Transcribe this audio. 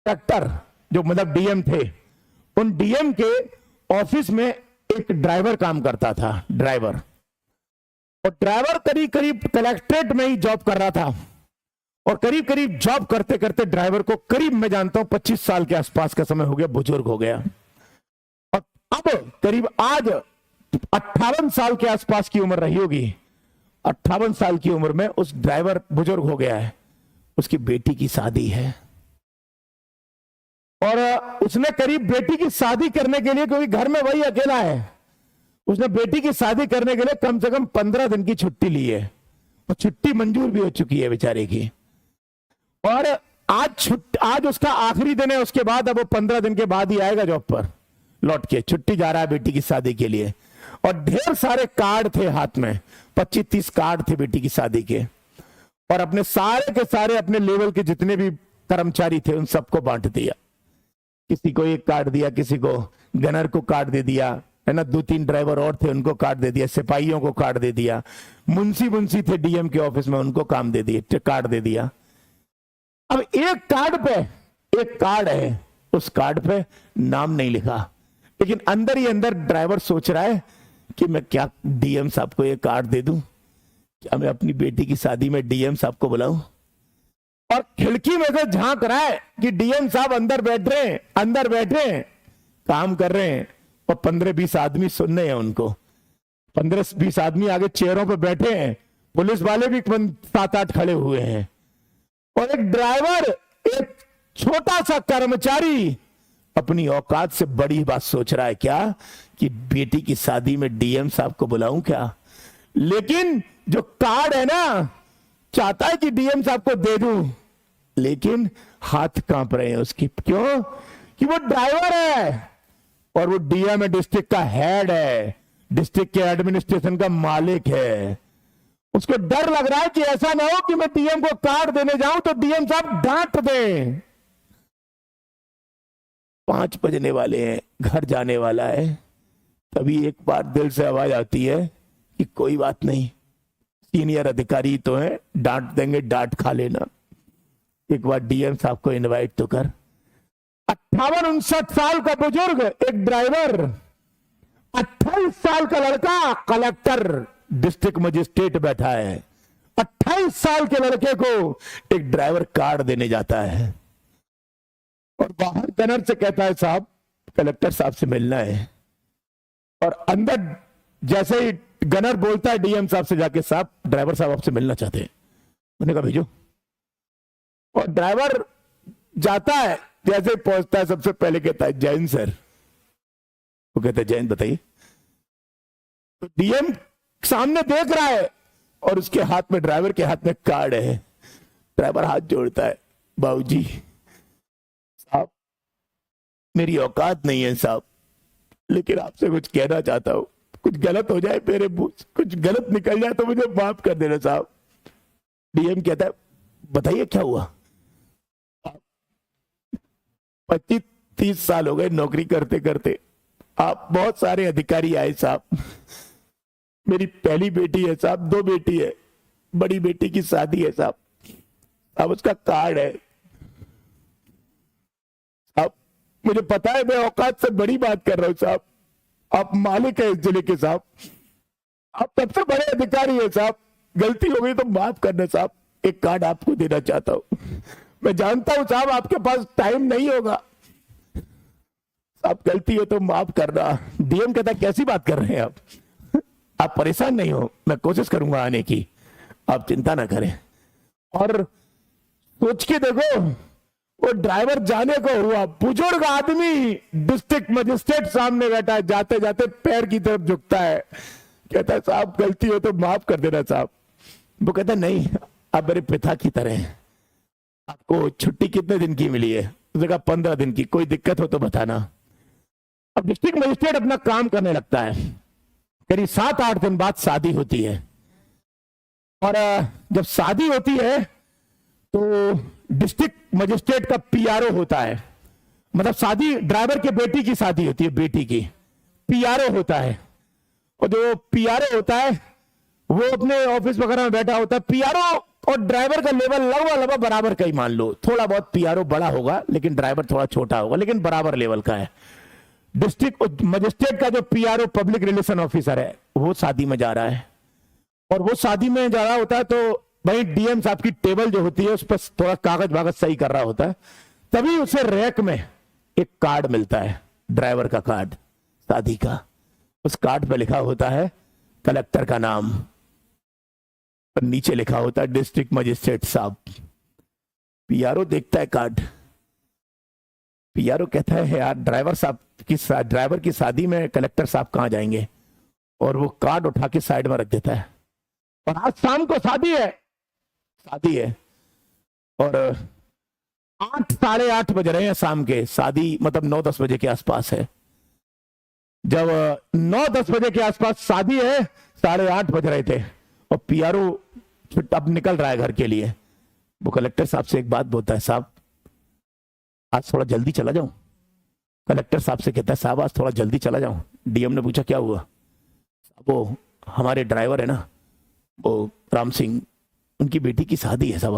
Collector जो मतलब DM थे, उन डीएम के ऑफिस में एक ड्राइवर काम करता था, ड्राइवर। और ड्राइवर करीब करीब कलेक्ट्रेट में ही जॉब कर रहा था, और करीब करीब जॉब करते करते ड्राइवर को करीब मैं जानता हूं 25 साल के आसपास का समय हो गया, बुजुर्ग हो गया। और अब करीब आज 58 साल के आसपास की उम्र रही होगी। 58 साल की उम्र में उस ड्राइवर बुजुर्ग हो गया है। उसकी बेटी की शादी है, और उसने करीब बेटी की शादी करने के लिए, क्योंकि घर में वही अकेला है, उसने बेटी की शादी करने के लिए कम से कम 15 दिन की छुट्टी ली है, और छुट्टी मंजूर भी हो चुकी है बेचारे की। और आज उसका आखिरी दिन है, उसके बाद अब वो 15 दिन के बाद ही आएगा जॉब पर लौट के। छुट्टी जा रहा है बेटी की शादी के लिए, और ढेर सारे कार्ड थे हाथ में, 25-30 कार्ड थे बेटी की शादी के। और अपने सारे के सारे अपने लेवल के जितने भी कर्मचारी थे उन सबको बांट दिया। किसी को एक कार्ड दिया, किसी को गनर को कार्ड दे दिया, है ना, 2-3 ड्राइवर और थे उनको कार्ड दे दिया, सिपाहियों को कार्ड दे दिया, मुंशी थे डीएम के ऑफिस में उनको काम दे दिए, कार्ड दे दिया। अब एक कार्ड पे, एक कार्ड है, उस कार्ड पे नाम नहीं लिखा, लेकिन अंदर ही अंदर ड्राइवर सोच रहा है कि मैं क्या डीएम साहब को ये कार्ड दे दूं, क्या मैं अपनी बेटी की शादी में डीएम साहब को बुलाऊं। और खिड़की में से झांक रहा है कि डीएम साहब अंदर बैठ रहे हैं, अंदर बैठे हैं, काम कर रहे हैं, और 15-20 आदमी सुन रहे हैं उनको। 15-20 आदमी आगे चेयरों पे बैठे हैं, पुलिस वाले भी 7-8 खड़े हुए हैं, और एक ड्राइवर, एक छोटा सा कर्मचारी अपनी औकात से बड़ी बात सोच रहा है, क्या कि बेटी की शादी में डीएम साहब को बुलाऊं क्या। लेकिन जो कार्ड है ना, चाहता है कि डीएम साहब को दे दूं, लेकिन हाथ कांप रहे हैं उसकी। क्यों? कि वो ड्राइवर है, और वो डीएम है, डिस्ट्रिक्ट का हेड है, डिस्ट्रिक्ट के एडमिनिस्ट्रेशन का मालिक है। उसको डर लग रहा है कि ऐसा ना हो कि मैं डीएम को कार्ड देने जाऊं तो डीएम साहब डांट दें। 5 बजने वाले हैं, घर जाने वाला है। तभी एक बार दिल से आवाज आती है कि कोई बात नहीं, सीनियर अधिकारी तो है, डांट देंगे, डांट खा लेना, एक बार डीएम साहब को इनवाइट तो कर। 58-59 साल का बुजुर्ग एक ड्राइवर, 28 साल का लड़का कलेक्टर, डिस्ट्रिक्ट मजिस्ट्रेट बैठा है। 28 साल के लड़के को एक ड्राइवर कार्ड देने जाता है, और बाहर गनर से कहता है साहब कलेक्टर साहब से मिलना है। और अंदर जैसे ही गनर बोलता है डीएम साहब से जाके, साहब ड्राइवर साहब आपसे मिलना चाहते हैं। मैंने कहा भेजो। और ड्राइवर जाता है, जैसे ही पहुंचता है सबसे पहले कहता है जैन सर। वो कहता है जैन बताइए। तो डीएम सामने देख रहा है, और उसके हाथ में, ड्राइवर के हाथ में कार्ड है। ड्राइवर हाथ जोड़ता है, बाबूजी साहब मेरी औकात नहीं है साहब, लेकिन आपसे कुछ कहना चाहता हूं, कुछ गलत हो जाए मेरे मुंह से, कुछ गलत निकल जाए तो मुझे माफ कर देना साहब। डीएम कहता है बताइए क्या हुआ। 25-30 साल हो गए नौकरी करते करते, आप बहुत सारे अधिकारी आए साहब, मेरी पहली बेटी है साहब, 2 बेटी है, बड़ी बेटी की शादी है साहब, अब उसका कार्ड है साहब, मुझे पता है मैं औकात से बड़ी बात कर रहा हूं साहब, आप मालिक है इस जिले के साहब, आप सबसे बड़े अधिकारी है साहब, गलती हो गई तो माफ करना साहब, एक कार्ड आपको देना चाहता हूं। मैं जानता हूं साहब आपके पास टाइम नहीं होगा साहब, गलती हो तो माफ करना। डीएम कहता कैसी बात कर रहे हैं आप परेशान नहीं हो, मैं कोशिश करूंगा आने की, आप चिंता ना करें। और सोच के देखो, वो ड्राइवर जाने को हुआ, बुजुर्ग आदमी डिस्ट्रिक्ट मजिस्ट्रेट सामने बैठा है, जाते जाते पैर की तरफ झुकता है, कहता है साहब गलती हो तो माफ कर देना साहब। वो कहता नहीं, आप मेरे पिता की तरह हैं, आपको छुट्टी कितने दिन की मिली है? उसने कहा 15 दिन की, कोई दिक्कत हो तो बताना। अब डिस्ट्रिक्ट मजिस्ट्रेट अपना काम करने लगता है। करीब 7-8 दिन बाद शादी होती है, और जब शादी होती है तो डिस्ट्रिक्ट मजिस्ट्रेट का पीआरओ होता है, मतलब शादी ड्राइवर के बेटी की शादी होती है, बेटी की, पीआरओ होता है। और जो पीआरओ होता है वो अपने ऑफिस वगैरह में बैठा होता है। पीआरओ और ड्राइवर का लेवल लगभग बराबर का ही मान लो, थोड़ा बहुत पीआरओ बड़ा होगा लेकिन ड्राइवर थोड़ा छोटा होगा, लेकिन बराबर लेवल का है। डिस्ट्रिक्ट मजिस्ट्रेट का जो पीआरओ पब्लिक रिलेशन ऑफिसर है वो शादी में जा रहा है, और वो शादी में जा रहा होता है तो भाई डीएम साहब की टेबल जो होती है उस पर थोड़ा कागज वागज सही कर रहा होता है, तभी उसे रैक में एक कार्ड मिलता है, ड्राइवर का कार्ड शादी का। उस कार्ड पे लिखा होता है कलेक्टर का नाम, और नीचे लिखा होता है डिस्ट्रिक्ट मजिस्ट्रेट साहब। पीआरओ देखता है कार्ड, पीआरओ कहता है यार ड्राइवर की शादी में कलेक्टर साहब कहां जाएंगे, और वो कार्ड उठा के साइड में रख देता है। और आज शाम को शादी है और 8 साढ़े 8 बज रहे हैं शाम के, शादी मतलब 9-10 बजे के आसपास है। जब 9-10 बजे के आसपास शादी है, 8:30 बज रहे थे और पीआरओ अब निकल रहा है घर के लिए। वो कलेक्टर साहब से एक बात बोलता है, साहब आज थोड़ा जल्दी चला जाऊं। कलेक्टर साहब से कहता है साहब आज थोड़ा जल्दी चला जाऊं। डीएम ने पूछा क्या हुआ? वो हमारे ड्राइवर है ना, वो राम सिंह, उनकी बेटी की शादी है साहब।